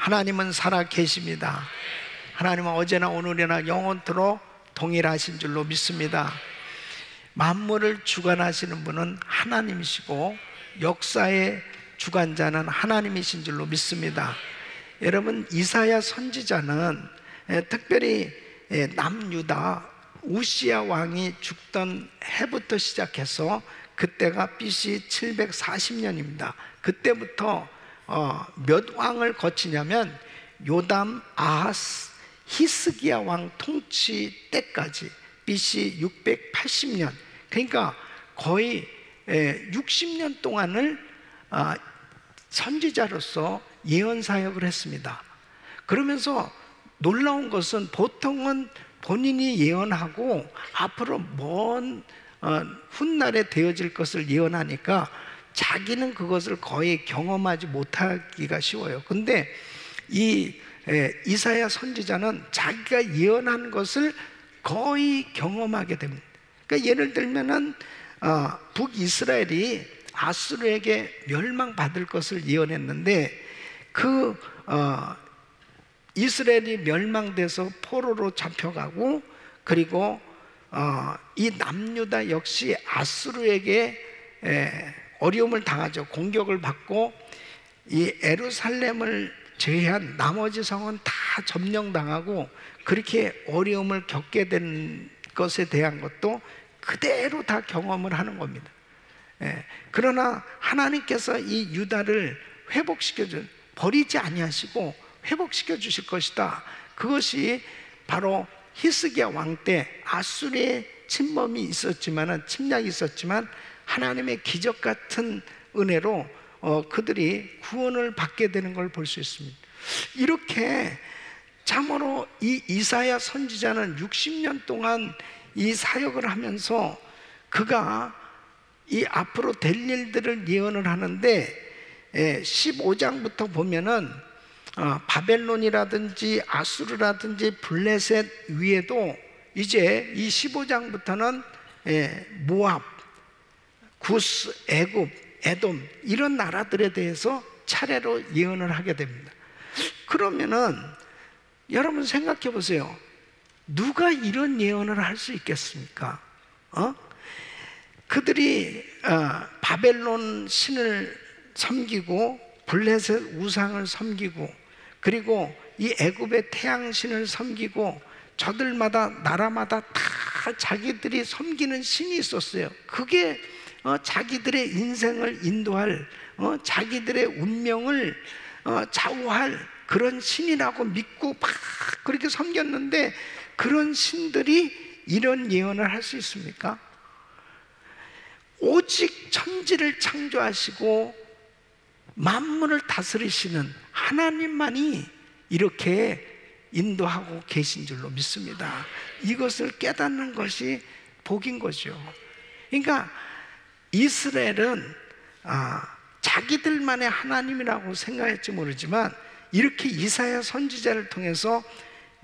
하나님은 살아 계십니다. 하나님은 어제나 오늘이나 영원토록 동일하신 줄로 믿습니다. 만물을 주관하시는 분은 하나님이시고 역사의 주관자는 하나님이신 줄로 믿습니다. 여러분, 이사야 선지자는 특별히 남유다 우시야 왕이 죽던 해부터 시작해서 그때가 BC 740년입니다. 그때부터 몇 왕을 거치냐면 요담, 아하스, 히스기야 왕 통치 때까지 BC 680년, 그러니까 거의 60년 동안을 선지자로서 예언 사역을 했습니다. 그러면서 놀라운 것은 보통은 본인이 예언하고 앞으로 먼 훗날에 되어질 것을 예언하니까 자기는 그것을 거의 경험하지 못하기가 쉬워요. 근데 이 이사야 선지자는 자기가 예언한 것을 거의 경험하게 됩니다. 그러니까 예를 들면은 북이스라엘이 아수르에게 멸망받을 것을 예언했는데 이스라엘이 멸망돼서 포로로 잡혀가고, 그리고 이 남유다 역시 아수르에게 어려움을 당하죠. 공격을 받고 이 예루살렘을 제외한 나머지 성은 다 점령당하고 그렇게 어려움을 겪게 된 것에 대한 것도 그대로 다 경험을 하는 겁니다. 그러나 하나님께서 이 유다를 회복시켜준, 버리지 아니하시고 회복시켜 주실 것이다. 그것이 바로 히스기야 왕 때 아수르의 침범이 있었지만, 침략이 있었지만 하나님의 기적 같은 은혜로 그들이 구원을 받게 되는 걸 볼 수 있습니다. 이렇게 참으로 이 이사야 선지자는 60년 동안 이 사역을 하면서 그가 이 앞으로 될 일들을 예언을 하는데 15장부터 보면은 바벨론이라든지 아수르라든지 블레셋 위에도 이제 이 15장부터는 모압, 구스, 애굽, 에돔 이런 나라들에 대해서 차례로 예언을 하게 됩니다. 그러면은 여러분 생각해 보세요. 누가 이런 예언을 할 수 있겠습니까? 그들이 바벨론 신을 섬기고 블레셋 우상을 섬기고, 그리고 이 애굽의 태양신을 섬기고, 저들마다 나라마다 다 자기들이 섬기는 신이 있었어요. 그게 자기들의 인생을 인도할, 자기들의 운명을 좌우할 그런 신이라고 믿고 막 그렇게 섬겼는데, 그런 신들이 이런 예언을 할 수 있습니까? 오직 천지를 창조하시고 만물을 다스리시는 하나님만이 이렇게 인도하고 계신 줄로 믿습니다. 이것을 깨닫는 것이 복인 거죠. 그러니까 이스라엘은 자기들만의 하나님이라고 생각할지 모르지만 이렇게 이사야 선지자를 통해서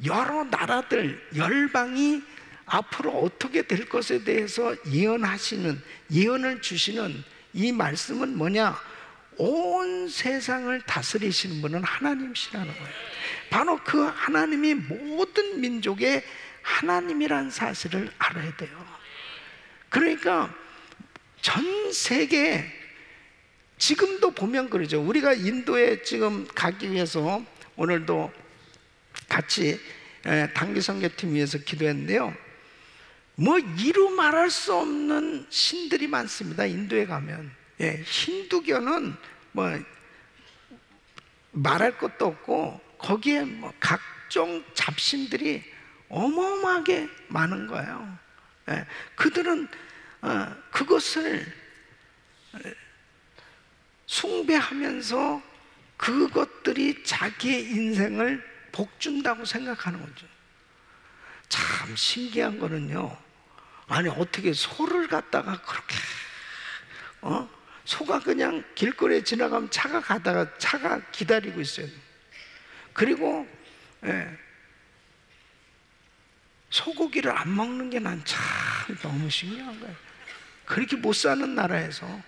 여러 나라들, 열방이 앞으로 어떻게 될 것에 대해서 예언하시는, 예언을 주시는 이 말씀은 뭐냐? 온 세상을 다스리시는 분은 하나님이시라는 거예요. 바로 그 하나님이 모든 민족의 하나님이라는 사실을 알아야 돼요. 그러니까 전 세계, 지금도 보면 그러죠. 우리가 인도에 지금 가기 위해서 오늘도 같이 단기 선교팀 위해서 기도했는데요, 뭐 이루 말할 수 없는 신들이 많습니다. 인도에 가면 힌두교는 뭐 말할 것도 없고 거기에 뭐 각종 잡신들이 어마어마하게 많은 거예요. 그들은 그것을 숭배하면서 그것들이 자기의 인생을 복준다고 생각하는 거죠. 참 신기한 거는요, 아니 어떻게 소를 갖다가 그렇게 소가 그냥 길거리에 지나가면 차가 가다가 차가 기다리고 있어요. 그리고 소고기를 안 먹는 게 난 참 너무 신기한 거예요. 그렇게 못 사는 나라에서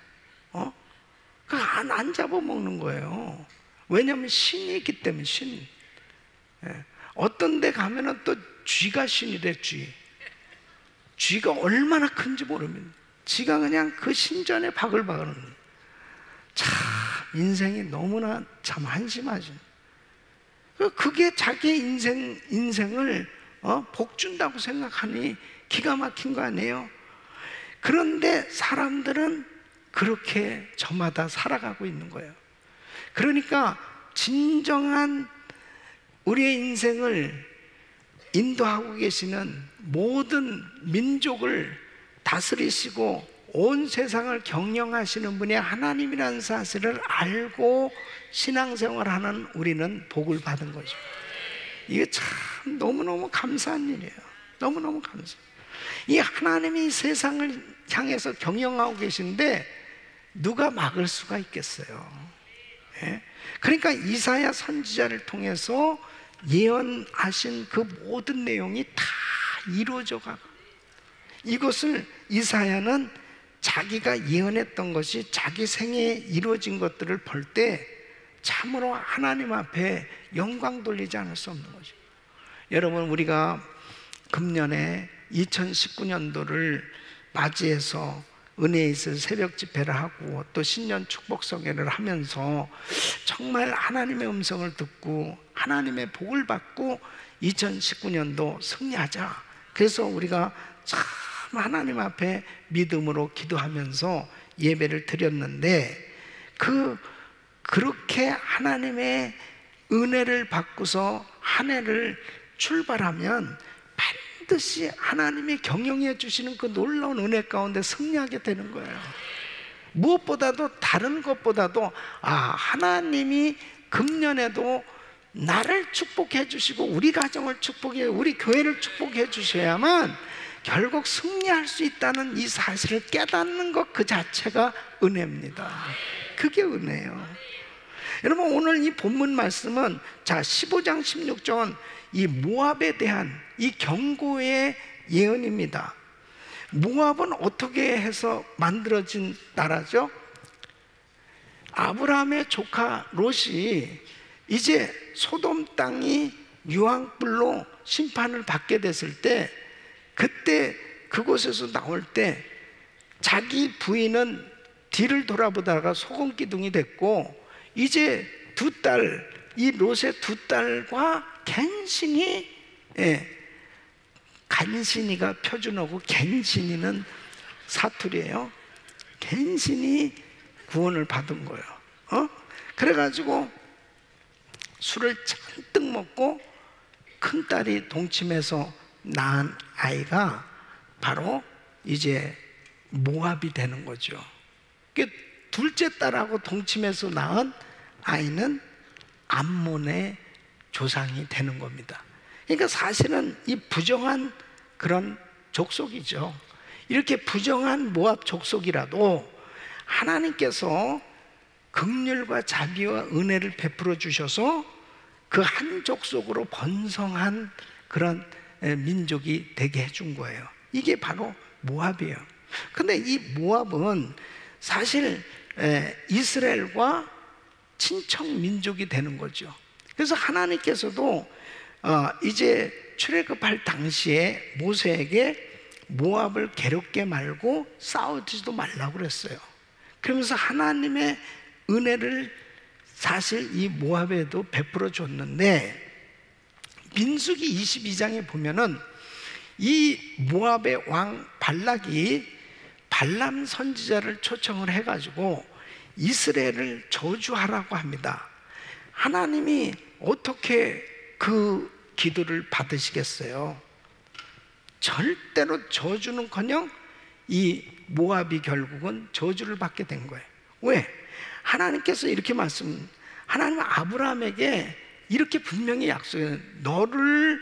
안 잡아먹는 거예요. 왜냐하면 신이 있기 때문에 신. 어떤 데 가면은 또 쥐가 신이래. 쥐가 얼마나 큰지 모릅니다. 쥐가 그냥 그 신전에 바글바글. 참 인생이 너무나 참 한심하죠. 그게 자기 인생을 복 준다고 생각하니 기가 막힌 거 아니에요? 그런데 사람들은 그렇게 저마다 살아가고 있는 거예요. 그러니까 진정한 우리의 인생을 인도하고 계시는 모든 민족을 다스리시고 온 세상을 경영하시는 분이 하나님이라는 사실을 알고 신앙생활하는 우리는 복을 받은 거죠. 이게 참 너무너무 감사한 일이에요. 너무너무 감사해요. 이 하나님이 세상을 향해서 경영하고 계신데 누가 막을 수가 있겠어요? 그러니까 이사야 선지자를 통해서 예언하신 그 모든 내용이 다 이루어져 가고, 이것을 이사야는 자기가 예언했던 것이 자기 생애에 이루어진 것들을 볼 때 참으로 하나님 앞에 영광 돌리지 않을 수 없는 거죠. 여러분, 우리가 금년에 2019년도를 맞이해서 은혜에 있어 새벽 집회를 하고 또 신년 축복 성회를 하면서 정말 하나님의 음성을 듣고 하나님의 복을 받고 2019년도 승리하자. 그래서 우리가 참 하나님 앞에 믿음으로 기도하면서 예배를 드렸는데, 그렇게 하나님의 은혜를 받고서 한 해를 출발하면 반드시 하나님이 경영해 주시는 그 놀라운 은혜 가운데 승리하게 되는 거예요. 무엇보다도, 다른 것보다도 하나님이 금년에도 나를 축복해 주시고 우리 가정을 축복해, 우리 교회를 축복해 주셔야만 결국 승리할 수 있다는 이 사실을 깨닫는 것 그 자체가 은혜입니다. 그게 은혜예요. 여러분, 오늘 이 본문 말씀은 15장 16절은 이 모압에 대한 이 경고의 예언입니다. 모압은 어떻게 해서 만들어진 나라죠? 아브라함의 조카 롯이 이제 소돔 땅이 유황불로 심판을 받게 됐을 때, 그때 그곳에서 나올 때 자기 부인은 뒤를 돌아보다가 소금 기둥이 됐고, 이제 두 딸, 이 롯의 두 딸과 간신이가 표준어고 갱신이는 사투리예요. 갱신이 구원을 받은 거예요. 그래가지고 술을 잔뜩 먹고 큰딸이 동침해서 낳은 아이가 바로 이제 모압이 되는 거죠. 둘째 딸하고 동침해서 낳은 아이는 암몬의 조상이 되는 겁니다. 그러니까 사실은 이 부정한 그런 족속이죠. 이렇게 부정한 모압 족속이라도 하나님께서 긍휼과 자비와 은혜를 베풀어 주셔서 그 한 족속으로 번성한 그런 민족이 되게 해준 거예요. 이게 바로 모압이에요. 근데 이 모압은 사실 이스라엘과 친척 민족이 되는 거죠. 그래서 하나님께서도 이제 출애굽할 당시에 모세에게 모압을 괴롭게 말고 싸우지도 말라고 그랬어요. 그러면서 하나님의 은혜를 사실 이 모압에도 베풀어 줬는데, 민수기 22장에 보면은 이 모압의 왕 발락이 발람 선지자를 초청을 해가지고 이스라엘을 저주하라고 합니다. 하나님이 어떻게 그 기도를 받으시겠어요? 절대로 저주는커녕 이 모압이 결국은 저주를 받게 된 거예요. 왜? 하나님께서 이렇게 하나님은 아브라함에게 이렇게 분명히 약속해요. 너를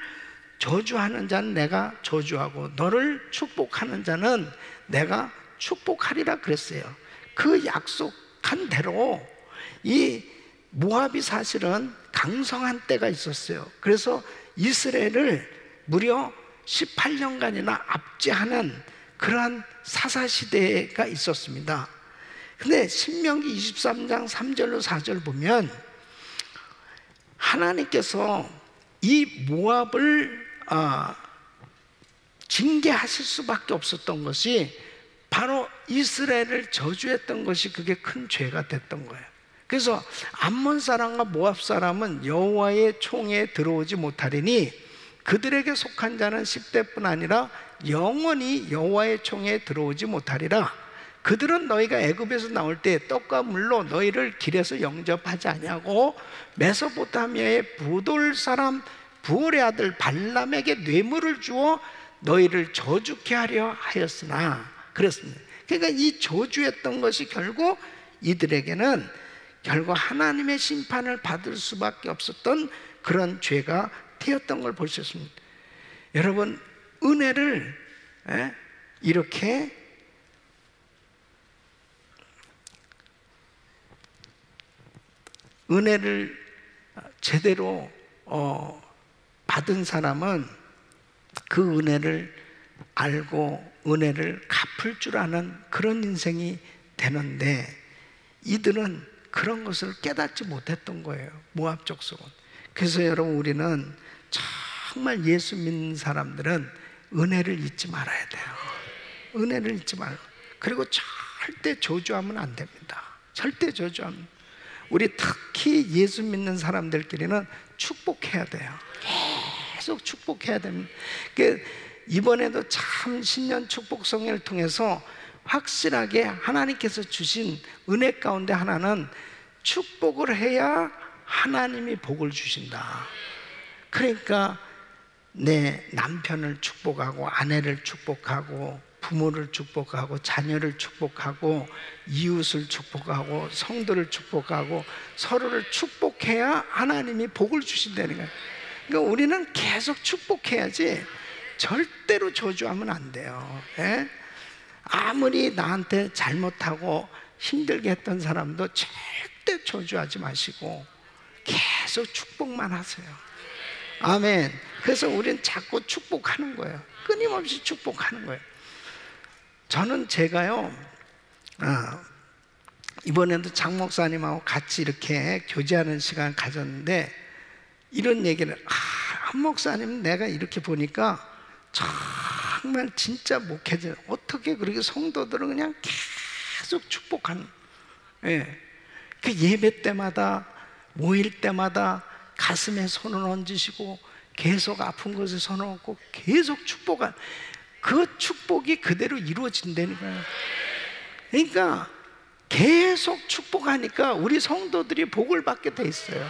저주하는 자는 내가 저주하고 너를 축복하는 자는 내가 축복하리라 그랬어요. 그 약속한 대로 이 모압이 사실은 강성한 때가 있었어요. 그래서 이스라엘을 무려 18년간이나 압제하는 그러한 사사시대가 있었습니다. 근데 신명기 23장 3절로 4절 보면 하나님께서 이 모압을 징계하실 수밖에 없었던 것이 바로 이스라엘을 저주했던 것이 그게 큰 죄가 됐던 거예요. 그래서 암몬 사람과 모압 사람은 여호와의 총에 들어오지 못하리니 그들에게 속한 자는 10대뿐 아니라 영원히 여호와의 총에 들어오지 못하리라. 그들은 너희가 애굽에서 나올 때 떡과 물로 너희를 길에서 영접하지 아니하고 메소포타미아의 부돌 사람 부올의 아들 발람에게 뇌물을 주어 너희를 저주케 하려 하였으나 그랬습니다. 그러니까 이 저주했던 것이 결국 이들에게는 결국 하나님의 심판을 받을 수밖에 없었던 그런 죄가 되었던 걸 볼 수 있습니다. 여러분, 은혜를 이렇게 은혜를 제대로 받은 사람은 그 은혜를 알고 은혜를 갚을 줄 아는 그런 인생이 되는데 이들은 그런 것을 깨닫지 못했던 거예요. 모압 족속은. 그래서 여러분, 우리는 정말 예수 믿는 사람들은 은혜를 잊지 말아야 돼요. 은혜를 잊지 말고. 그리고 절대 저주하면 안 됩니다. 절대 저주하면. 우리 특히 예수 믿는 사람들끼리는 축복해야 돼요. 계속 축복해야 됩니다. 이번에도 참 신년 축복성회를 통해서 확실하게 하나님께서 주신 은혜 가운데 하나는 축복을 해야 하나님이 복을 주신다. 그러니까 내 남편을 축복하고 아내를 축복하고 부모를 축복하고 자녀를 축복하고 이웃을 축복하고 성도를 축복하고 서로를 축복해야 하나님이 복을 주신다는 거예요. 그러니까 우리는 계속 축복해야지 절대로 저주하면 안 돼요. 예? 아무리 나한테 잘못하고 힘들게 했던 사람도 절대 저주하지 마시고 계속 축복만 하세요. 아멘. 그래서 우리는 자꾸 축복하는 거예요. 끊임없이 축복하는 거예요. 저는 제가요, 이번에도 장 목사님하고 같이 이렇게 교제하는 시간을 가졌는데 이런 얘기를, 한 목사님 내가 이렇게 보니까 정말 진짜 목회자 어떻게 그렇게 성도들은 그냥 계속 축복하는, 그 예배 때마다 모일 때마다 가슴에 손을 얹으시고 계속 아픈 곳에 손을 얹고 계속 축복한 그 축복이 그대로 이루어진다는 거예요. 그러니까 계속 축복하니까 우리 성도들이 복을 받게 돼 있어요.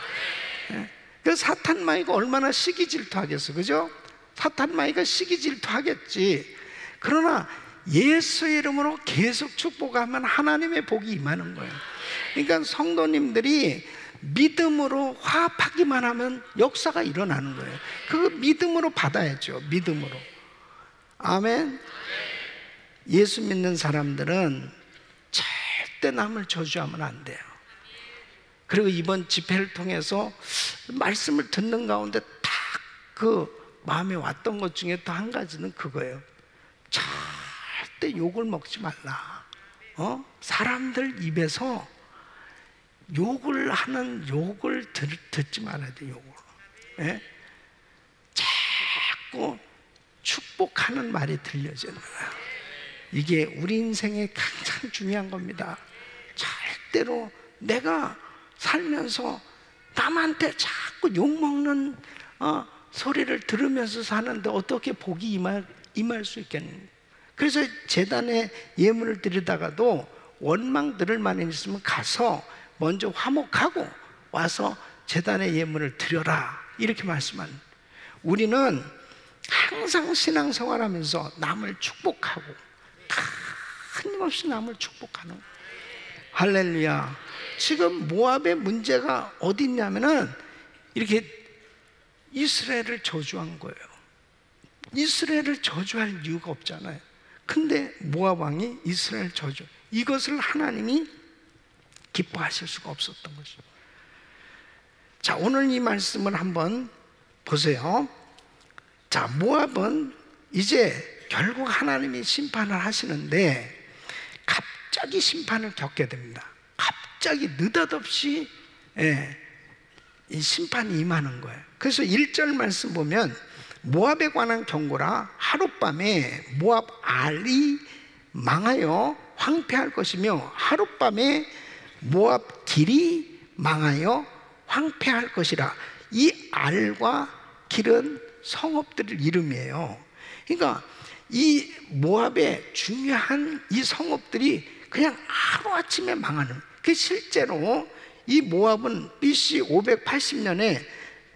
그 사탄 마귀가 얼마나 시기 질투하겠어, 그죠? 사탄 마귀가 시기 질투하겠지. 그러나 예수의 이름으로 계속 축복하면 하나님의 복이 임하는 거예요. 그러니까 성도님들이 믿음으로 화합하기만 하면 역사가 일어나는 거예요. 그 믿음으로 받아야죠. 믿음으로. 아멘. 예수 믿는 사람들은 절대 남을 저주하면 안 돼요. 그리고 이번 집회를 통해서 말씀을 듣는 가운데 딱 그 마음에 왔던 것 중에 또 한 가지는 그거예요. 절대 욕을 먹지 말라. 사람들 입에서 욕을 하는 욕을 듣지 말아야 돼. 욕을. 예? 자꾸 축복하는 말이 들려지는 거야. 이게 우리 인생에 가장 중요한 겁니다. 절대로 내가 살면서 남한테 자꾸 욕먹는 소리를 들으면서 사는데 어떻게 복이 임할 수 있겠는가. 그래서 제단에 예물을 드리다가도 원망 들을 만한 있으면 가서 먼저 화목하고 와서 제단에 예물을 드려라, 이렇게 말씀하는. 우리는 항상 신앙생활하면서 남을 축복하고 끊임없이 남을 축복하는 거예요. 할렐루야. 지금 모압의 문제가 어디 있냐면은 이렇게 이스라엘을 저주한 거예요. 이스라엘을 저주할 이유가 없잖아요. 근데 모압 왕이 이스라엘 저주, 이것을 하나님이 기뻐하실 수가 없었던 것이죠. 자, 오늘 이 말씀을 한번 보세요. 자, 모압은 이제 결국 하나님이 심판을 하시는데 갑자기 심판을 겪게 됩니다. 갑자기 느닷없이 이 심판이 임하는 거예요. 그래서 1절 말씀 보면 모압에 관한 경고라. 하룻밤에 모압 알이 망하여 황폐할 것이며 하룻밤에 모압 길이 망하여 황폐할 것이라. 이 알과 길은 성읍들의 이름이에요. 그러니까 이 모압의 중요한 이 성읍들이 그냥 하루아침에 망하는. 그 실제로 이 모압은 BC 580년에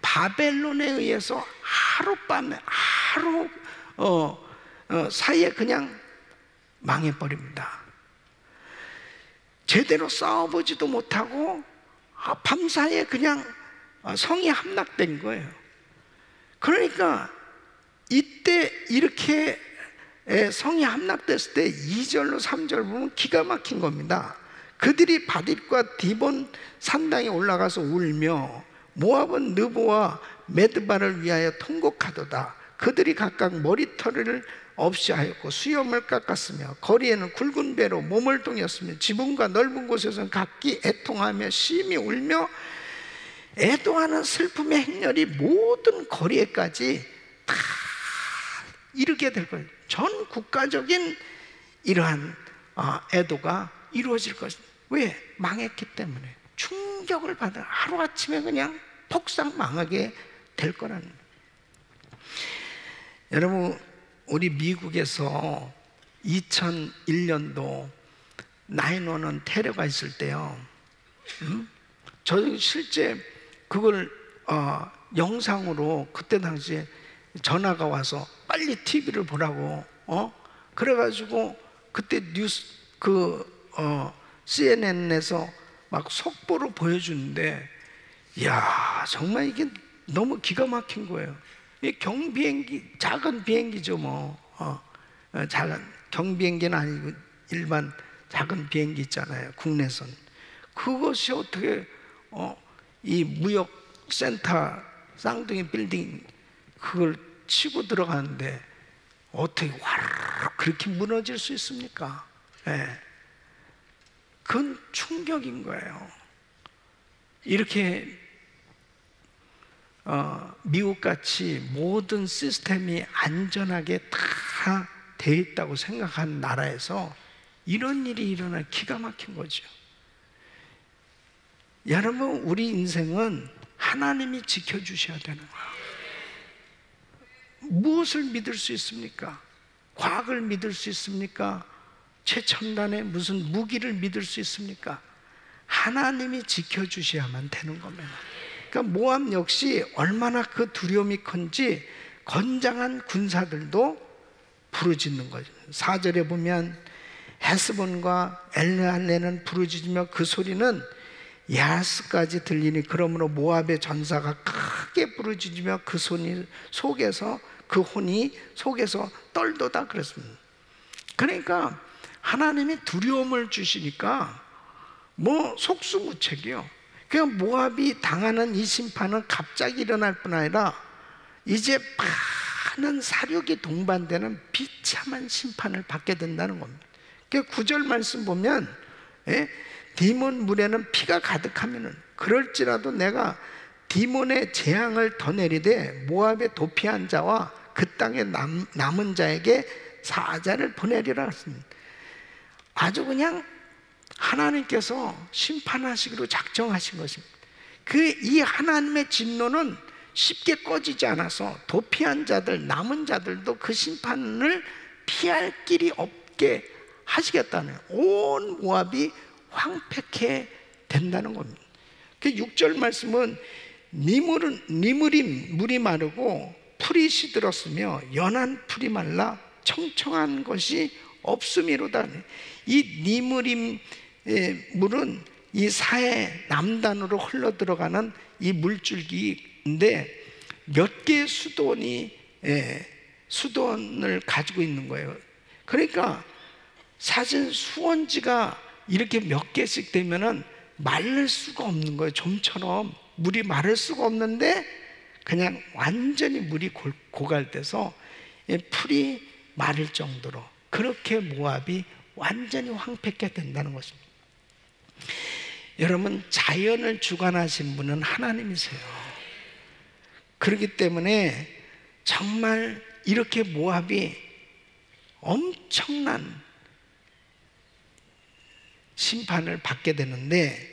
바벨론에 의해서 하룻밤에 하루 사이에 그냥 망해버립니다. 제대로 싸워보지도 못하고 밤사이에 그냥 성이 함락된 거예요. 그러니까 이때 이렇게 성이 함락됐을 때 2절로 3절 보면 기가 막힌 겁니다. 그들이 바딧과 디본 산당에 올라가서 울며 모압은 느보와 메드바를 위하여 통곡하도다. 그들이 각각 머리털을 없이 하였고 수염을 깎았으며 거리에는 굵은 배로 몸을 동였으며 지붕과 넓은 곳에서는 각기 애통하며 심히 울며 애도하는 슬픔의 행렬이 모든 거리에까지 다 이르게 될 거예요. 전 국가적인 이러한 애도가 이루어질 것입니다. 왜? 망했기 때문에. 충격을 받아 하루아침에 그냥 폭삭 망하게 될 거라는 거예요. 여러분, 우리 미국에서 2001년도 9/11 테러가 있을 때요, 저는 실제 그걸 영상으로 그때 당시에 전화가 와서 빨리 TV를 보라고 그래가지고 그때 뉴스 CNN에서 막 속보로 보여주는데, 이야, 정말 이게 너무 기가 막힌 거예요. 이 경비행기, 작은 비행기죠 작은 경비행기는 아니고 일반 작은 비행기 있잖아요, 국내선. 그것이 어떻게 이 무역센터 쌍둥이 빌딩 그걸 치고 들어가는데 어떻게 와르르 그렇게 무너질 수 있습니까? 그건 충격인 거예요. 이렇게 미국같이 모든 시스템이 안전하게 다 돼 있다고 생각하는 나라에서 이런 일이 일어나 기가 막힌 거죠. 여러분, 우리 인생은 하나님이 지켜주셔야 되는 거예요. 무엇을 믿을 수 있습니까? 과학을 믿을 수 있습니까? 최첨단의 무슨 무기를 믿을 수 있습니까? 하나님이 지켜주셔야만 되는 겁니다. 그러니까 모압 역시 얼마나 그 두려움이 큰지 건장한 군사들도 부르짖는 거죠. 4절에 보면 헤스본과 엘레알레는 부르짖으며 그 소리는 야스까지 들리니 그러므로 모압의 전사가 크게 부르짖으며 그 혼이 속에서 떨도다 그랬습니다. 그러니까 하나님이 두려움을 주시니까 뭐 속수무책이요. 그냥 모압이 당하는 이 심판은 갑자기 일어날 뿐 아니라 이제 많은 사륙이 동반되는 비참한 심판을 받게 된다는 겁니다. 9절 말씀 보면 디몬 물에는 피가 가득하면은 그럴지라도 내가 디몬의 재앙을 더 내리되 모압의 도피한 자와 그 땅에 남은 자에게 사자를 보내리라 했습니다. 아주 그냥 하나님께서 심판하시기로 작정하신 것입니다. 이 하나님의 진노는 쉽게 꺼지지 않아서 도피한 자들, 남은 자들도 그 심판을 피할 길이 없게 하시겠다는, 온 모압이 황폐케 된다는 겁니다. 그 6절 말씀은 니무림 물이 마르고 풀이 시들었으며 연한 풀이 말라 청청한 것이 없음이로다. 이 니무림 물은 이 사해 남단으로 흘러 들어가는 이 물줄기인데 몇 개의 수도원을 가지고 있는 거예요. 그러니까 사실 수원지가 이렇게 몇 개씩 되면은 마를 수가 없는 거예요. 좀처럼 물이 마를 수가 없는데 그냥 완전히 물이 고갈돼서 풀이 마를 정도로 그렇게 모압이 완전히 황폐케 된다는 것입니다. 여러분, 자연을 주관하신 분은 하나님이세요. 그렇기 때문에 정말 이렇게 모압이 엄청난 심판을 받게 되는데,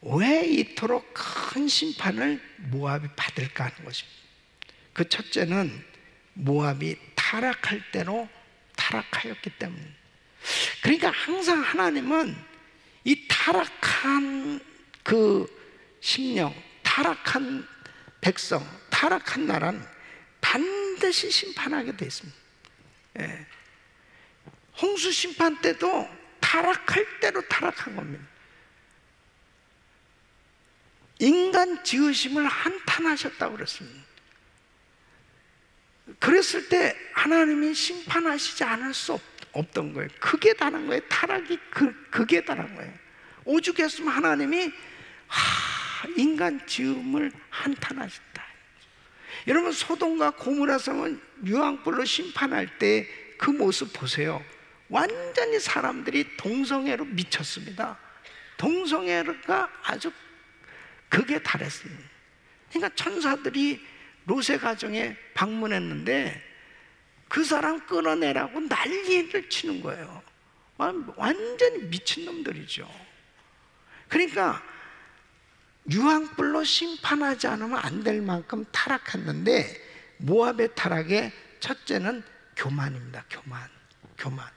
왜 이토록 큰 심판을 모압이 받을까 하는 것입니다. 그 첫째는 모압이 타락할 대로 타락하였기 때문에. 그러니까 항상 하나님은 이 타락한 그 심령, 타락한 백성, 타락한 나라는 반드시 심판하게 되어 있습니다. 예. 홍수 심판 때도 타락할 대로 타락한 겁니다. 인간 지으심을 한탄하셨다고 그랬습니다. 그랬을 때 하나님이 심판하시지 않을 수 없던 거예요. 극에 달한 거예요. 타락이 극에 달한 거예요. 오죽했으면 하나님이 인간 지음을 한탄하셨다. 여러분, 소돔과 고모라 성은 유황불로 심판할 때 그 모습 보세요. 완전히 사람들이 동성애로 미쳤습니다. 동성애가 아주 극에 달했습니다. 그러니까 천사들이 롯의 가정에 방문했는데 그 사람 끌어내라고 난리를 치는 거예요. 완전히 미친놈들이죠. 그러니까 유황불로 심판하지 않으면 안 될 만큼 타락했는데, 모압의 타락의 첫째는 교만입니다. 교만.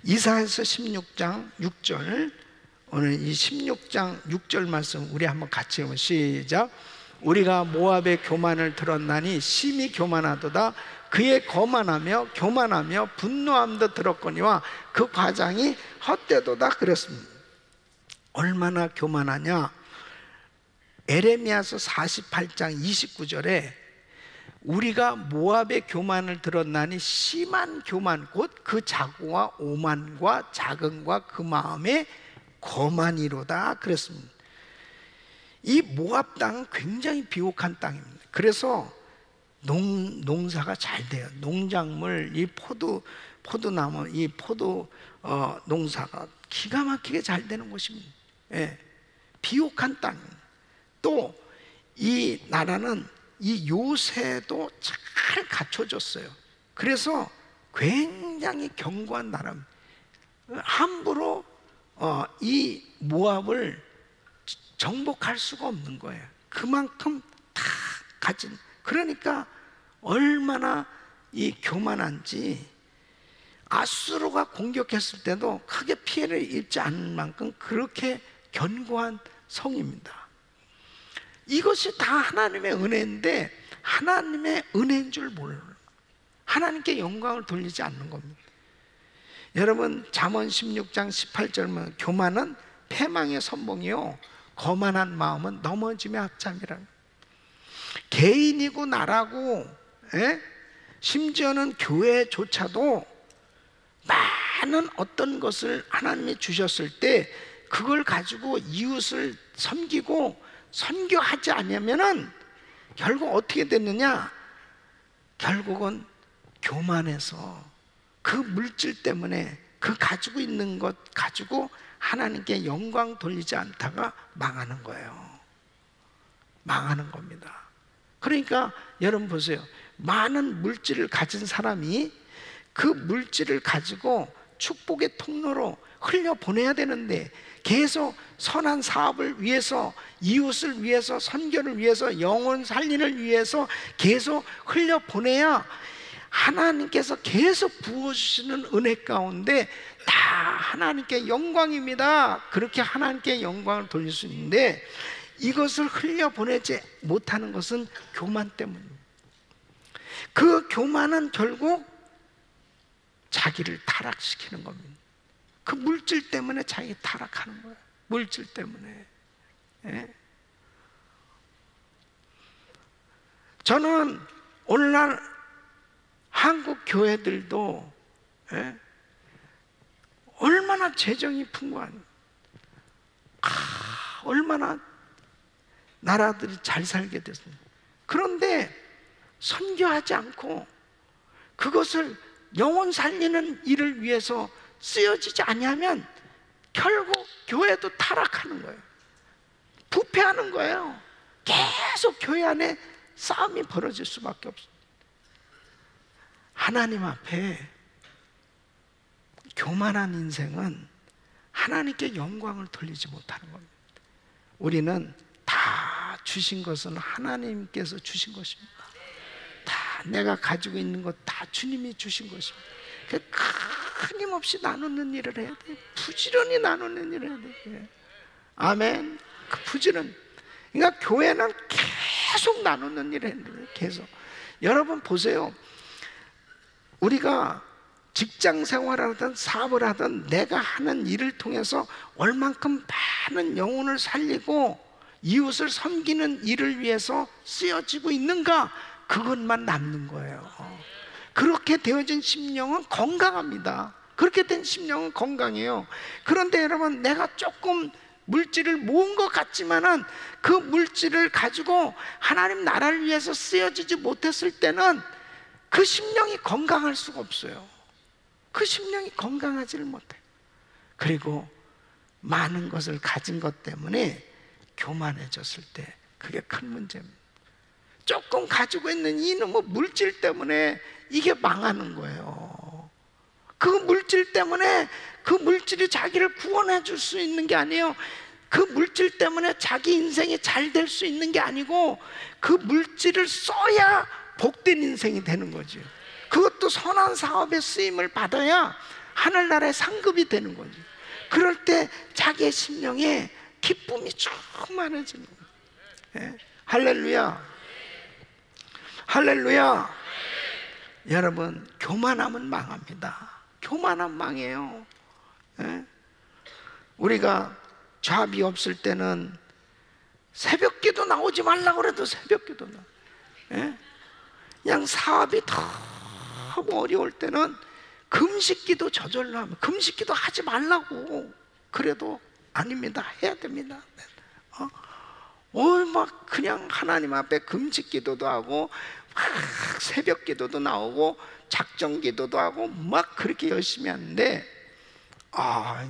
이사야서 16장 6절, 오늘 이 16장 6절 말씀 우리 한번 같이 읽으면 시작. 우리가 모압의 교만을 들었나니 심히 교만하도다. 그의 거만하며 교만하며 분노함도 들었거니와 그 과장이 헛되도다 그랬습니다. 얼마나 교만하냐? 에레미야서 48장 29절에 우리가 모압의 교만을 들었나니 심한 교만, 곧 그 자고와 오만과 자긍과 그 마음에 거만이로다 그랬습니다. 이 모압 땅은 굉장히 비옥한 땅입니다. 그래서 농사가 잘 돼요. 농작물, 이 포도나무, 이 포도 농사가 기가 막히게 잘 되는 곳입니다. 예, 비옥한 땅. 또 이 나라는 이 요새도 잘 갖춰졌어요. 그래서 굉장히 견고한 나라입니다. 함부로 이 모압을 정복할 수가 없는 거예요. 그만큼 다 가진. 그러니까 얼마나 이 교만한지, 아수르가 공격했을 때도 크게 피해를 입지 않을 만큼 그렇게 견고한 성입니다. 이것이 다 하나님의 은혜인데, 하나님의 은혜인 줄 몰라요. 하나님께 영광을 돌리지 않는 겁니다. 여러분, 잠언 16장 18절은 교만은 패망의 선봉이요 거만한 마음은 넘어짐의 합참이라. 개인이고 나라고, 심지어는 교회조차도 많은 어떤 것을 하나님이 주셨을 때 그걸 가지고 이웃을 섬기고 선교하지 않으면은 결국 어떻게 됐느냐? 결국은 교만해서 그 물질 때문에 그 가지고 있는 것 가지고 하나님께 영광 돌리지 않다가 망하는 거예요. 망하는 겁니다. 그러니까 여러분 보세요. 많은 물질을 가진 사람이 그 물질을 가지고 축복의 통로로 흘려보내야 되는데, 계속 선한 사업을 위해서, 이웃을 위해서, 선교를 위해서, 영혼 살리를 위해서 계속 흘려보내야 하나님께서 계속 부어주시는 은혜 가운데 다 하나님께 영광입니다. 그렇게 하나님께 영광을 돌릴 수 있는데, 이것을 흘려보내지 못하는 것은 교만 때문입니다. 그 교만은 결국 자기를 타락시키는 겁니다. 그 물질 때문에 자기 타락하는 거예요. 물질 때문에. 예? 저는 오늘날 한국 교회들도 얼마나 재정이 풍부한, 얼마나 나라들이 잘 살게 됐습니다. 그런데 선교하지 않고 그것을 영혼 살리는 일을 위해서 쓰여지지 아니하면 결국 교회도 타락하는 거예요. 부패하는 거예요. 계속 교회 안에 싸움이 벌어질 수밖에 없어요. 하나님 앞에 교만한 인생은 하나님께 영광을 돌리지 못하는 겁니다. 우리는 다 주신 것은 하나님께서 주신 것입니다. 다 내가 가지고 있는 것 다 주님이 주신 것입니다. 끊임없이 나누는 일을 해야 돼. 부지런히 나누는 일을 해야 돼. 아멘. 그 부지런. 그러니까 교회는 계속 나누는 일을 해야 돼. 계속. 여러분 보세요. 우리가 직장 생활을 하든 사업을 하든 내가 하는 일을 통해서 얼만큼 많은 영혼을 살리고 이웃을 섬기는 일을 위해서 쓰여지고 있는가, 그것만 남는 거예요. 그렇게 되어진 심령은 건강합니다. 그렇게 된 심령은 건강해요. 그런데 여러분, 내가 조금 물질을 모은 것 같지만은 그 물질을 가지고 하나님 나라를 위해서 쓰여지지 못했을 때는 그 심령이 건강할 수가 없어요. 그 심령이 건강하지를 못해요. 그리고 많은 것을 가진 것 때문에 교만해졌을 때 그게 큰 문제입니다. 조금 가지고 있는 이놈의 물질 때문에 이게 망하는 거예요. 그 물질 때문에, 그 물질이 자기를 구원해 줄 수 있는 게 아니에요. 그 물질 때문에 자기 인생이 잘 될 수 있는 게 아니고, 그 물질을 써야 복된 인생이 되는 거지. 그것도 선한 사업에 쓰임을 받아야 하늘나라에 상급이 되는 거지. 그럴 때 자기의 심령에 기쁨이 충만해지는 거예요. 예? 할렐루야. 할렐루야. 여러분, 교만하면 망합니다. 교만하면 망해요. 예? 우리가 잡이 없을 때는 새벽기도 나오지 말라고 그래도 새벽기도 나와. 예? 그냥 사업이 너무 어려울 때는 금식기도 저절로 하면, 금식기도 하지 말라고 그래도 아닙니다. 해야 됩니다. 막 그냥 하나님 앞에 금식기도도 하고 막 새벽기도도 나오고 작정기도도 하고 막 그렇게 열심히 하는데,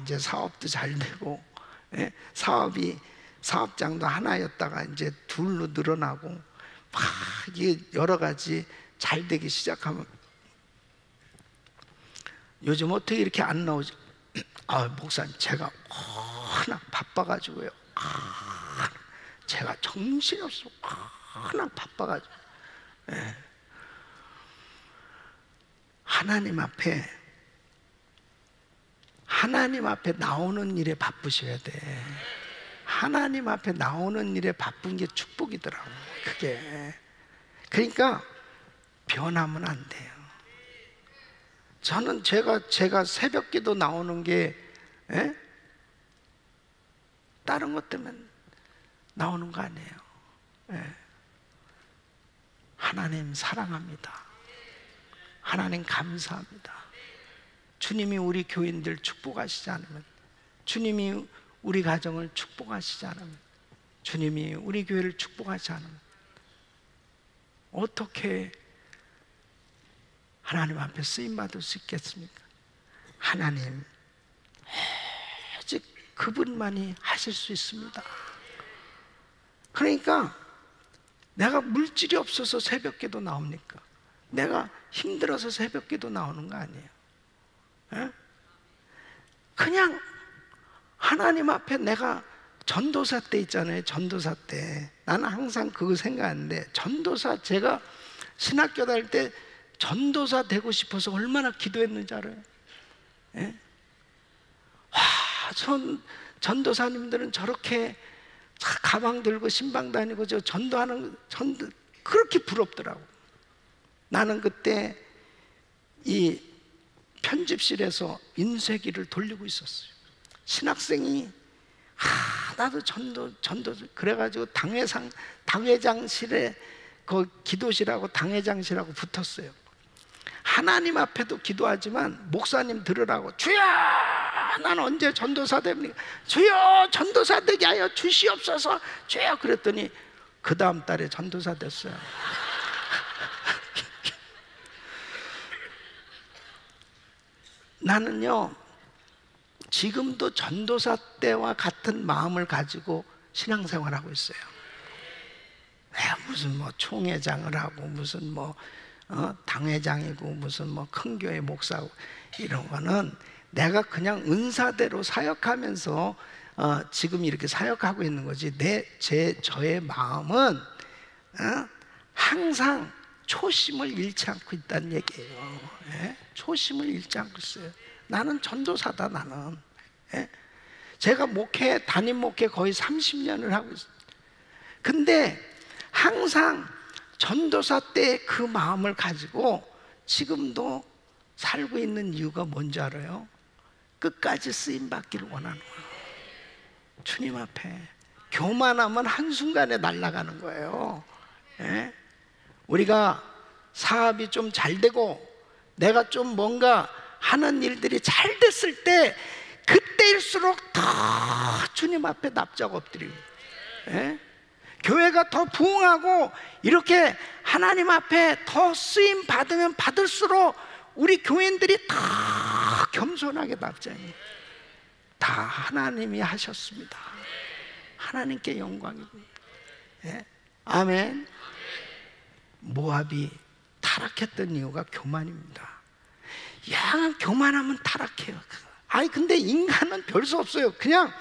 이제 사업도 잘 되고, 예? 사업장도 하나였다가 이제 둘로 늘어나고 막 이게 여러 가지 잘 되기 시작하면, 요즘 어떻게 이렇게 안 나오지? 목사님, 제가 워낙 바빠가지고요. 제가 정신이 없어. 워낙 바빠가지고. 예. 하나님 앞에 나오는 일에 바쁘셔야 돼. 하나님 앞에 나오는 일에 바쁜 게 축복이더라고, 그게. 그러니까 변하면 안 돼요. 저는 제가 새벽기도 나오는 게, 예? 다른 것 때문에 나오는 거 아니에요. 예. 하나님 사랑합니다. 하나님 감사합니다. 주님이 우리 교인들 축복하시지 않으면, 주님이 우리 가정을 축복하시지 않으면, 주님이 우리 교회를 축복하지 않으면 어떻게 하나님 앞에 쓰임받을 수 있겠습니까? 하나님 오직 그분만이 하실 수 있습니다. 그러니까 내가 물질이 없어서 새벽기도 나옵니까? 내가 힘들어서 새벽기도 나오는 거 아니에요. 에? 그냥 하나님 앞에 내가 전도사 때 있잖아요. 전도사 때 나는 항상 그거 생각하는데, 전도사, 제가 신학교 다닐 때 전도사 되고 싶어서 얼마나 기도했는지 알아요? 예? 전도사님들은 저렇게 가방 들고 신방 다니고 저 전도하는 그렇게 부럽더라고. 나는 그때 이 편집실에서 인쇄기를 돌리고 있었어요. 신학생이 나도 전도 그래가지고 당회장실에 그 기도실하고 당회장실하고 붙었어요. 하나님 앞에도 기도하지만 목사님 들으라고, 주여 나는 언제 전도사 됩니까? 주여 전도사 되게 하여 주시옵소서, 주여. 그랬더니 그 다음 달에 전도사 됐어요. 나는요, 지금도 전도사 때와 같은 마음을 가지고 신앙생활하고 있어요. 무슨 뭐 총회장을 하고 무슨 뭐 당회장이고 무슨 뭐 큰 교회 목사고 이런 거는 내가 그냥 은사대로 사역하면서 지금 이렇게 사역하고 있는 거지. 저의 마음은 항상 초심을 잃지 않고 있다는 얘기예요. 예? 초심을 잃지 않고 있어요. 나는 전도사다. 나는 제가 담임 목회 거의 30년을 하고 있어요. 근데 항상 전도사 때 그 마음을 가지고 지금도 살고 있는 이유가 뭔지 알아요? 끝까지 쓰임 받기를 원하는 거예요. 주님 앞에 교만하면 한순간에 날아가는 거예요. 예? 우리가 사업이 좀 잘 되고 내가 좀 뭔가 하는 일들이 잘 됐을 때 그때일수록 더 주님 앞에 납작 엎드리고, 예? 교회가 더 부흥하고 이렇게 하나님 앞에 더 쓰임 받으면 받을수록 우리 교인들이 더 겸손하게 납작해요. 다 하나님이 하셨습니다. 하나님께 영광이고. 예? 아멘. 모압이 타락했던 이유가 교만입니다. 교만하면 타락해요. 아니 근데 인간은 별 수 없어요. 그냥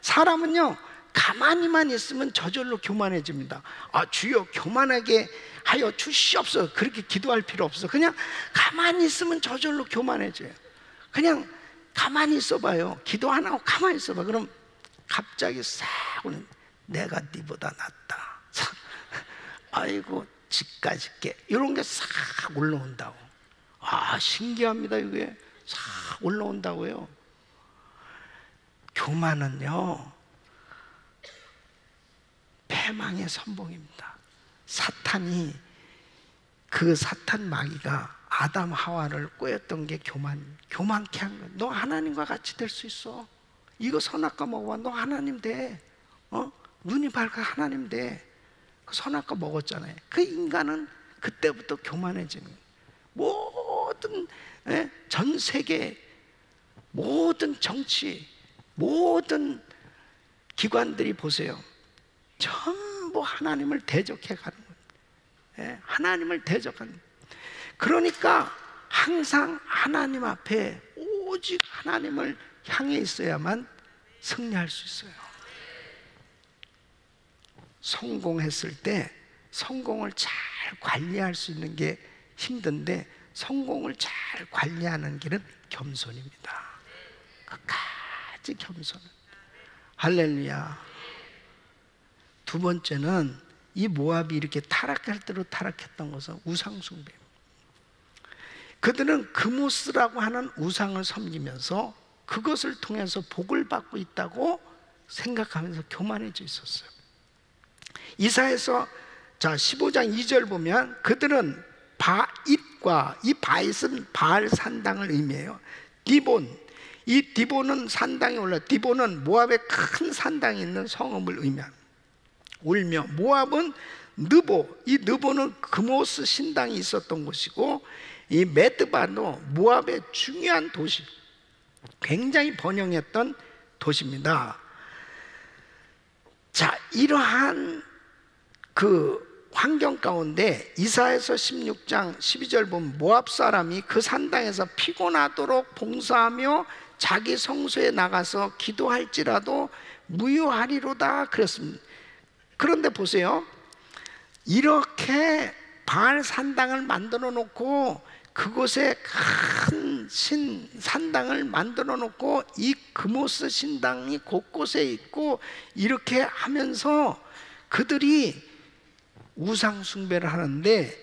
사람은요 가만히만 있으면 저절로 교만해집니다. 주여 교만하게 하여 주시옵소서. 그렇게 기도할 필요 없어. 그냥 가만히 있으면 저절로 교만해져요. 그냥 가만히 있어봐요. 기도 안 하고 가만히 있어봐. 그럼 갑자기 싹 오는, 내가 네보다 낫다. 아이고 지까지 게 이런 게 싹 올라온다고. 신기합니다. 이게 싹 올라온다고요. 교만은요 패망의 선봉입니다. 사탄이 그 사탄 마귀가 아담 하와를 꼬였던 게 교만케 한 거야. 너 하나님과 같이 될 수 있어. 이거 선악과 먹어봐. 너 하나님 돼. 눈이 밝아 하나님 돼. 그 선악과 먹었잖아요. 그 인간은 그때부터 교만해지는 거예요. 모든 전 세계 모든 정치 모든 기관들이 보세요. 전부 하나님을 대적해 가는 거예요. 하나님을 대적하는 거예요. 그러니까 항상 하나님 앞에 오직 하나님을 향해 있어야만 승리할 수 있어요. 성공했을 때 성공을 잘 관리할 수 있는 게 힘든데 성공을 잘 관리하는 길은 겸손입니다. 끝까지 겸손. 할렐루야. 두 번째는 이 모압이 이렇게 타락할 대로 타락했던 것은 우상숭배. 그들은 그모스라고 하는 우상을 섬기면서 그것을 통해서 복을 받고 있다고 생각하면서 교만해져 있었어요. 이사야서 15장 2절 보면 그들은 바잇과, 이 바잇은 바알 산당을 의미해요. 디본, 이 디본은 산당에 올라, 디본은 모압의 큰 산당에 있는 성읍을 의미합니다. 울며 모압은 느보, 이 느보는 그모스 신당이 있었던 곳이고, 이 메드바도 모압의 중요한 도시, 굉장히 번영했던 도시입니다. 자, 이러한 그 환경 가운데 이사야서 16장 12절 보면 모압 사람이 그 산당에서 피곤하도록 봉사하며 자기 성소에 나가서 기도할지라도 무효하리로다 그랬습니다. 그런데 보세요. 이렇게 바알 산당을 만들어 놓고 그곳에 큰 산당을 만들어 놓고 이 그모스 신당이 곳곳에 있고 이렇게 하면서 그들이 우상 숭배를 하는데,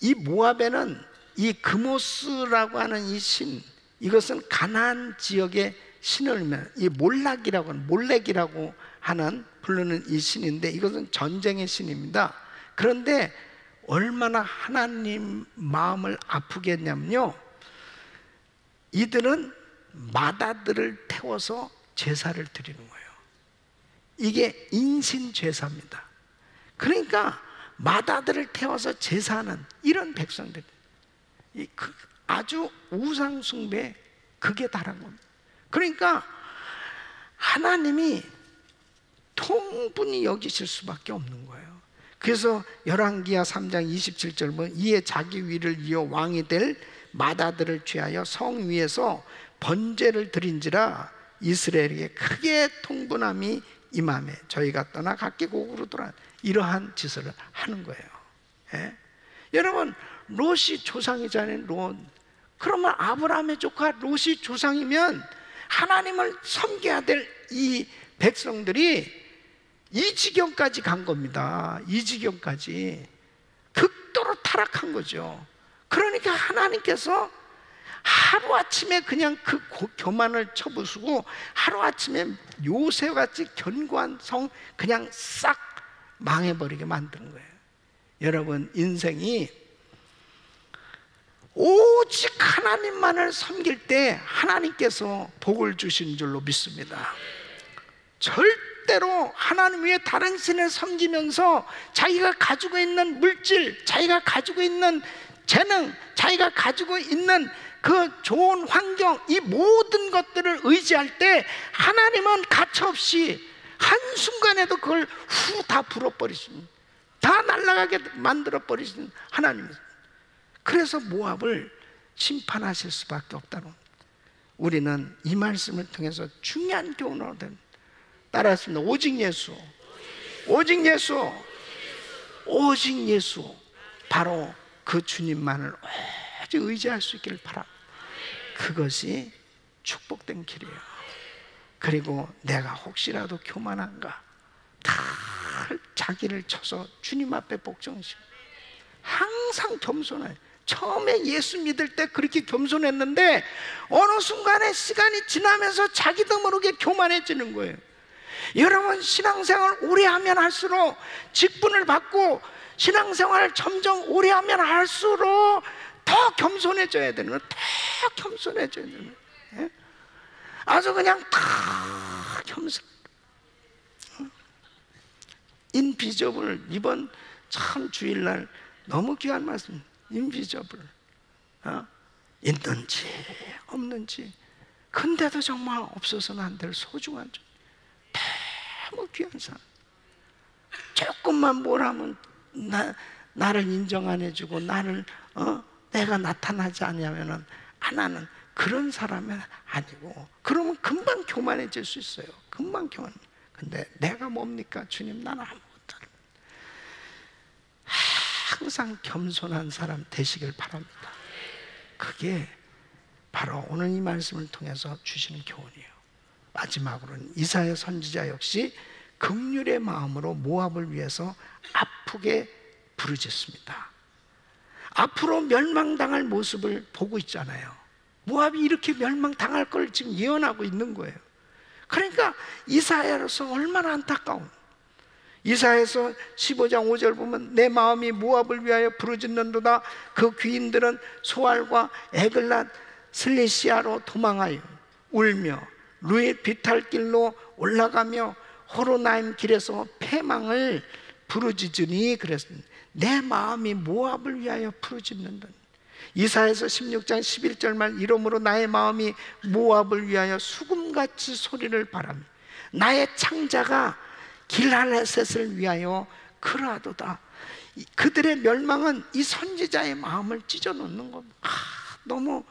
이 모압에는 이 그모스라고 하는 이 신, 이것은 가나안 지역의 신을 의미하는 이 몰렉이라고 하는 부르는 이 신인데, 이것은 전쟁의 신입니다. 그런데 얼마나 하나님 마음을 아프게 했냐면요, 이들은 마다들을 태워서 제사를 드리는 거예요. 이게 인신제사입니다. 그러니까 마다들을 태워서 제사하는 이런 백성들, 아주 우상숭배 극에 달한 겁니다. 그러니까 하나님이 통분히 여기실 수밖에 없는 거예요. 그래서 열왕기하 3장 27절 보면 이에 자기 위를 이어 왕이 될 맏아들을 취하여 성 위에서 번제를 드린지라 이스라엘에게 크게 통분함이 임하매 저희가 떠나 각기 고국으로 돌아 이러한 짓을 하는 거예요. 예? 여러분 롯이 조상이잖아요. 롯. 그러면 아브라함의 조카 롯이 조상이면 하나님을 섬겨야 될 이 백성들이 이 지경까지 간 겁니다. 이 지경까지 극도로 타락한 거죠. 그러니까 하나님께서 하루아침에 그냥 그 교만을 쳐부수고 하루아침에 요새같이 견고한 성 그냥 싹 망해버리게 만드는 거예요. 여러분 인생이 오직 하나님만을 섬길 때 하나님께서 복을 주신 줄로 믿습니다. 절대로 하나님 외에 다른 신을 섬기면서 자기가 가지고 있는 물질, 자기가 가지고 있는 재능, 자기가 가지고 있는 그 좋은 환경, 이 모든 것들을 의지할 때 하나님은 가차없이 한순간에도 그걸 후 다 불어버리신, 다 날아가게 만들어버리신 하나님입니다. 그래서 모압을 심판하실 수밖에 없다는, 우리는 이 말씀을 통해서 중요한 교훈을 얻은, 따라했습니다. 오직 예수, 오직 예수, 오직 예수, 바로 그 주님만을 오직 의지할 수 있기를 바랍니다. 그것이 축복된 길이에요. 그리고 내가 혹시라도 교만한가, 다 자기를 쳐서 주님 앞에 복종하시고 항상 겸손해요. 처음에 예수 믿을 때 그렇게 겸손했는데 어느 순간에 시간이 지나면서 자기도 모르게 교만해지는 거예요. 여러분 신앙생활 오래 하면 할수록 직분을 받고 신앙생활을 점점 오래 하면 할수록 더 겸손해져야 되는 거예요. 더 겸손해져야 되는 거예요. 예? 아주 그냥 다 겸손. 인비저블, 이번 참 주일날 너무 귀한 말씀. 인비저블, 있는지 없는지, 근데도 정말 없어서는 안 될 소중한 점, 너무 귀한 사람. 조금만 뭘 하면 나를 인정 안 해주고 나를 내가 나타나지 않으면은 안 하는 그런 사람은 아니고, 그러면 금방 교만해질 수 있어요. 금방 교만. 근데 내가 뭡니까? 주님, 나는 아무것도 안 해. 항상 겸손한 사람 되시길 바랍니다. 그게 바로 오늘 이 말씀을 통해서 주시는 교훈이에요. 마지막으로는 이사야 선지자 역시 긍휼의 마음으로 모압을 위해서 아프게 부르짖습니다. 앞으로 멸망당할 모습을 보고 있잖아요. 모압이 이렇게 멸망당할 걸 지금 예언하고 있는 거예요. 그러니까 이사야로서 얼마나 안타까운, 이사야서 15장 5절 보면 내 마음이 모압을 위하여 부르짖는도다. 그 귀인들은 소알과 에글랏 슬리시아로 도망하여 울며 루이 비탈길로 올라가며 호로나임 길에서 패망을 부르짖으니, 그랬습니다. 내 마음이 모압을 위하여 부르짖는다. 이사야서 16장 11절 말 이러므로 나의 마음이 모압을 위하여 수금같이 소리를 바라며 나의 창자가 길할레셋을 위하여 그러하도다. 그들의 멸망은 이 선지자의 마음을 찢어놓는 겁니다. 너무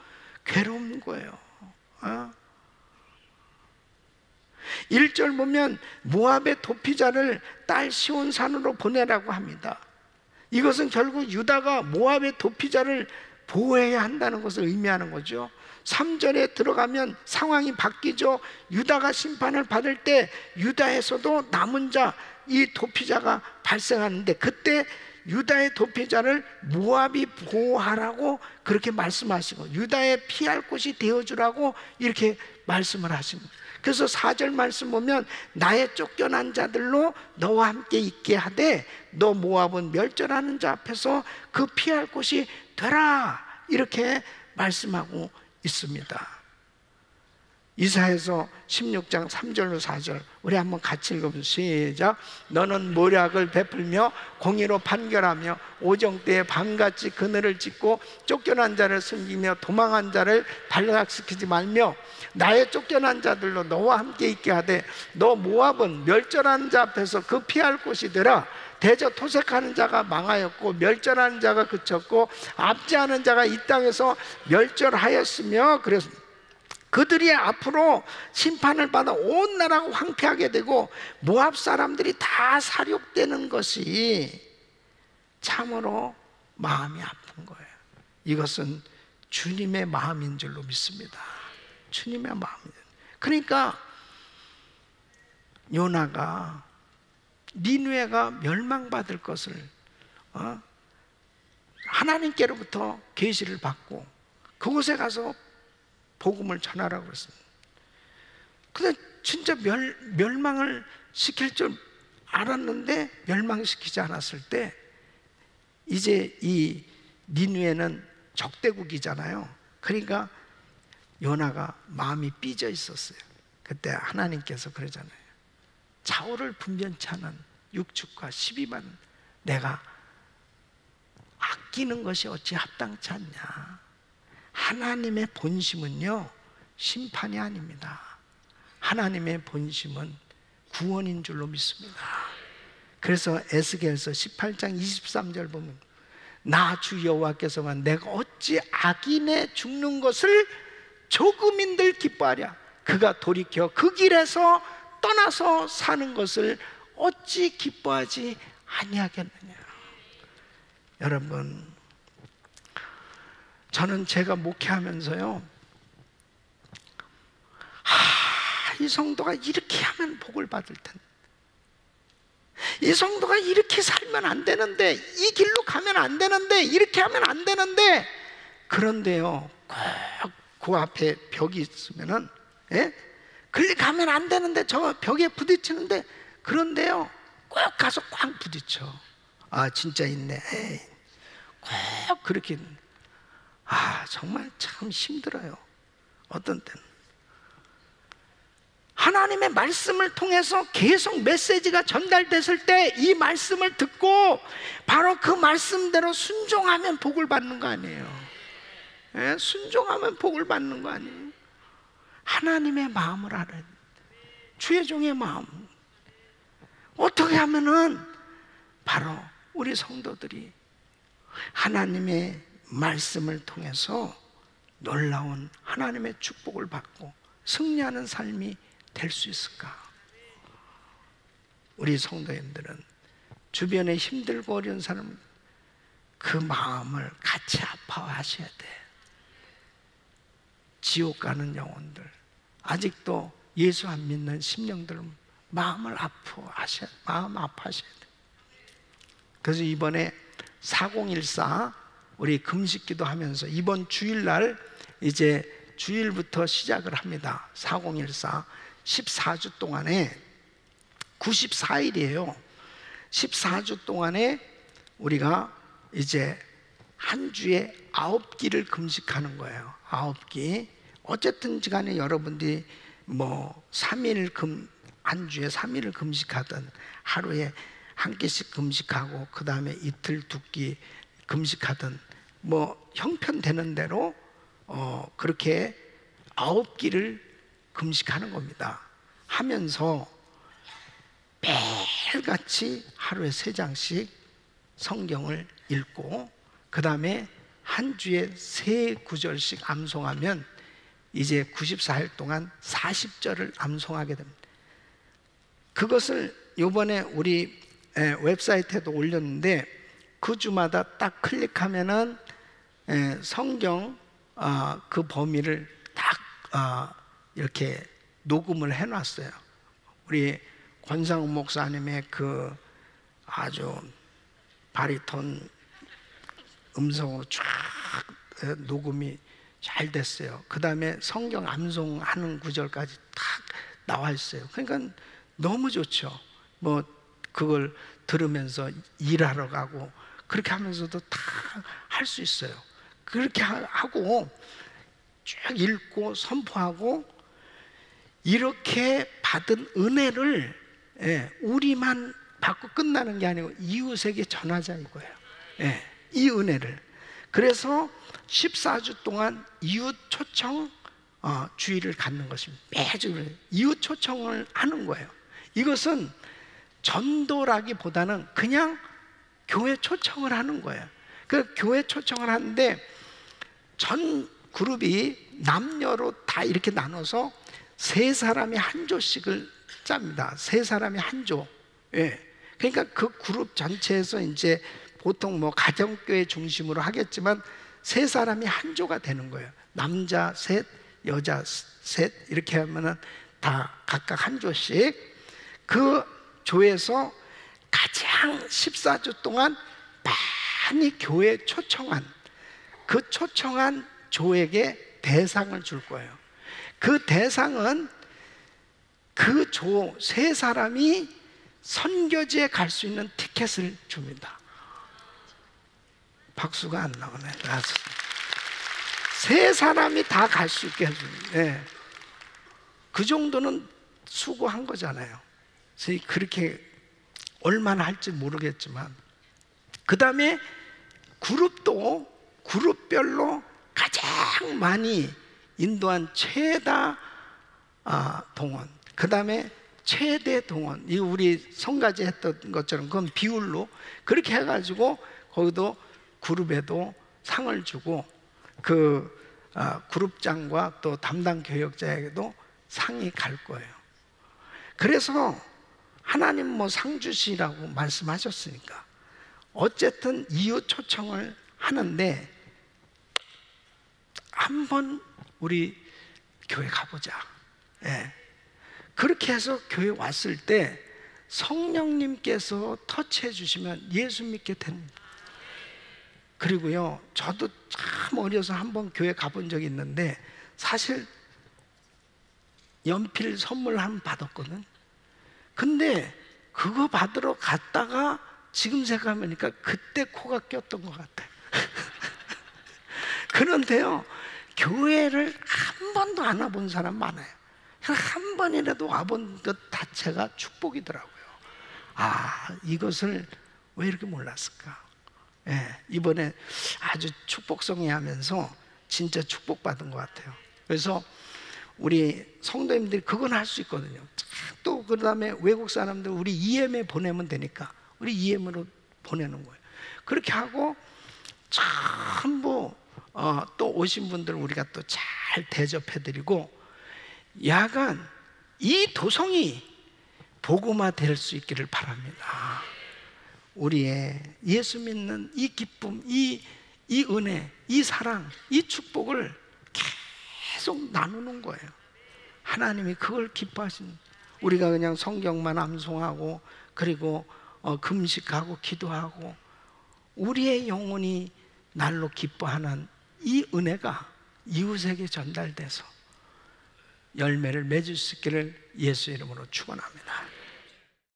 괴로운 거예요. 1절 보면 모압의 도피자를 딸 시온산으로 보내라고 합니다. 이것은 결국 유다가 모압의 도피자를 보호해야 한다는 것을 의미하는 거죠. 3절에 들어가면 상황이 바뀌죠. 유다가 심판을 받을 때 유다에서도 남은 자, 이 도피자가 발생하는데 그때 유다의 도피자를 모압이 보호하라고 그렇게 말씀하시고 유다에 피할 곳이 되어주라고 이렇게 말씀을 하십니다. 그래서 4절 말씀 보면 나의 쫓겨난 자들로 너와 함께 있게 하되 너 모압은 멸절하는 자 앞에서 그 피할 곳이 되라, 이렇게 말씀하고 있습니다. 이사야서 16장 3절로 4절 우리 한번 같이 읽어보세요. 시작. 너는 모략을 베풀며 공의로 판결하며 오정 때에 밤같이 그늘을 짓고 쫓겨난 자를 숨기며 도망한 자를 발각시키지 말며 나의 쫓겨난 자들로 너와 함께 있게 하되 너 모압은 멸절하는 자 앞에서 그 피할 곳이 되라. 대저 토색하는 자가 망하였고 멸절하는 자가 그쳤고 압제하는 자가 이 땅에서 멸절하였으며 그래서 그들이 앞으로 심판을 받아 온 나라가 황폐하게 되고 모압 사람들이 다 살육되는 것이 참으로 마음이 아픈 거예요. 이것은 주님의 마음인 줄로 믿습니다. 주님의 마음이에요. 그러니까 요나가 니느웨가 멸망받을 것을 하나님께로부터 계시를 받고 그곳에 가서 복음을 전하라고 그랬습니다. 근데 진짜 멸망을 시킬 줄 알았는데 멸망시키지 않았을 때 이제 이 니느웨는 적대국이잖아요. 그러니까 요나가 마음이 삐져 있었어요. 그때 하나님께서 그러잖아요. 좌우를 분변치 않은 육축과 시비만 내가 아끼는 것이 어찌 합당치 않냐. 하나님의 본심은요 심판이 아닙니다. 하나님의 본심은 구원인 줄로 믿습니다. 그래서 에스겔서 18장 23절 보면 나 주 여호와께서만 내가 어찌 악인의 죽는 것을 조금인들 기뻐하랴. 그가 돌이켜 그 길에서 떠나서 사는 것을 어찌 기뻐하지 아니하겠느냐. 여러분, 저는 제가 목회하면서요, 이 성도가 이렇게 하면 복을 받을 텐데, 이 성도가 이렇게 살면 안 되는데, 이 길로 가면 안 되는데, 이렇게 하면 안 되는데, 그런데요, 꼭 그 앞에 벽이 있으면은, 예? 글리 가면 안 되는데, 저 벽에 부딪히는데, 그런데요, 꼭 가서 꽉 부딪혀. 아, 진짜 있네. 에이, 꼭 그렇게. 정말 참 힘들어요. 어떤 때는 하나님의 말씀을 통해서 계속 메시지가 전달됐을 때 이 말씀을 듣고 바로 그 말씀대로 순종하면 복을 받는 거 아니에요. 예? 순종하면 복을 받는 거 아니에요. 하나님의 마음을 알아야 돼. 주의 종의 마음. 어떻게 하면은 바로 우리 성도들이 하나님의 말씀을 통해서 놀라운 하나님의 축복을 받고 승리하는 삶이 될 수 있을까? 우리 성도님들은 주변에 힘들고 어려운 사람 그 마음을 같이 아파하셔야 돼. 지옥 가는 영혼들, 아직도 예수 안 믿는 심령들은 마음을 아파하셔야 돼. 그래서 이번에 4014 우리 금식기도 하면서 이번 주일날 이제 주일부터 시작을 합니다. 4014 14주 동안에 94일이에요. 14주 동안에 우리가 이제 한 주에 9끼를 금식하는 거예요. 9끼. 어쨌든 간에 여러분들이 뭐 3일 한 주에 3일을 금식하든 하루에 한 끼씩 금식하고 그 다음에 이틀 2끼 금식하든 뭐 형편되는 대로 그렇게 9끼를 금식하는 겁니다. 하면서 매일같이 하루에 3장씩 성경을 읽고 그 다음에 한 주에 3구절씩 암송하면 이제 94일 동안 40절을 암송하게 됩니다. 그것을 요번에 우리 웹사이트에도 올렸는데 그 주마다 딱 클릭하면은 성경 그 범위를 딱 이렇게 녹음을 해놨어요. 우리 권상우 목사님의 그 아주 바리톤 음성으로 쫙 녹음이 잘 됐어요. 그 다음에 성경 암송하는 구절까지 딱 나와 있어요. 그러니까 너무 좋죠. 뭐 그걸 들으면서 일하러 가고 그렇게 하면서도 다 할 수 있어요. 그렇게 하고 쭉 읽고 선포하고 이렇게 받은 은혜를 우리만 받고 끝나는 게 아니고 이웃에게 전하자 이거예요. 이 은혜를. 그래서 14주 동안 이웃 초청 주의를 갖는 것입니다. 매주 이웃 초청을 하는 거예요. 이것은 전도라기보다는 그냥 교회 초청을 하는 거예요. 그 교회 초청을 하는데 전 그룹이 남녀로 다 이렇게 나눠서 3사람이 한 조씩을 짭니다. 3사람이 한 조. 그러니까 그 그룹 전체에서 이제 보통 뭐 가정교회 중심으로 하겠지만 3사람이 한 조가 되는 거예요. 남자 셋, 여자 셋 이렇게 하면은 다 각각 한 조씩. 그 조에서 가장 14주 동안 많이 교회에 초청한 그 초청한 조에게 대상을 줄 거예요. 그 대상은 그 조 3사람이 선교지에 갈 수 있는 티켓을 줍니다. 박수가 안 나오네. 3사람이 다 갈 수 있게 해줍니다. 그 정도는 수고한 거잖아요. 그렇게 얼마나 할지 모르겠지만, 그 다음에 그룹도 그룹별로 가장 많이 인도한 최다 동원, 그 다음에 최대 동원, 이 우리 성가지 했던 것처럼 그건 비율로 그렇게 해가지고 거기도 그룹에도 상을 주고 그 그룹장과 또 담당 교역자에게도 상이 갈 거예요. 그래서 하나님 뭐 상 주시라고 말씀하셨으니까 어쨌든 이웃 초청을 하는데 한번 우리 교회 가보자. 그렇게 해서 교회 왔을 때 성령님께서 터치해 주시면 예수 믿게 됩니다. 그리고요, 저도 참 어려서 한번 교회 가본 적이 있는데 사실 연필 선물 한 번 받았거든. 근데 그거 받으러 갔다가 지금 생각해보니까 그때 코가 꼈던 것 같아. 그런데요, 교회를 한 번도 안 와본 사람 많아요. 한 번이라도 와본 것 자체가 축복이더라고요. 이것을 왜 이렇게 몰랐을까? 이번에 아주 축복성이 하면서 진짜 축복받은 것 같아요. 그래서 우리 성도님들이 그건 할 수 있거든요. 또 그 다음에 외국 사람들 우리 EM에 보내면 되니까 우리 EM으로 보내는 거예요. 그렇게 하고 전부 또 오신 분들 우리가 또 잘 대접해드리고 야간 이 도성이 복음화 될 수 있기를 바랍니다. 우리의 예수 믿는 이 기쁨, 이 은혜, 이 사랑, 이 축복을 계속 나누는 거예요. 하나님이 그걸 기뻐하신, 우리가 그냥 성경만 암송하고 그리고 금식하고 기도하고 우리의 영혼이 날로 기뻐하는 이 은혜가 이웃에게 전달돼서 열매를 맺을 수 있기를 예수 이름으로 축원합니다.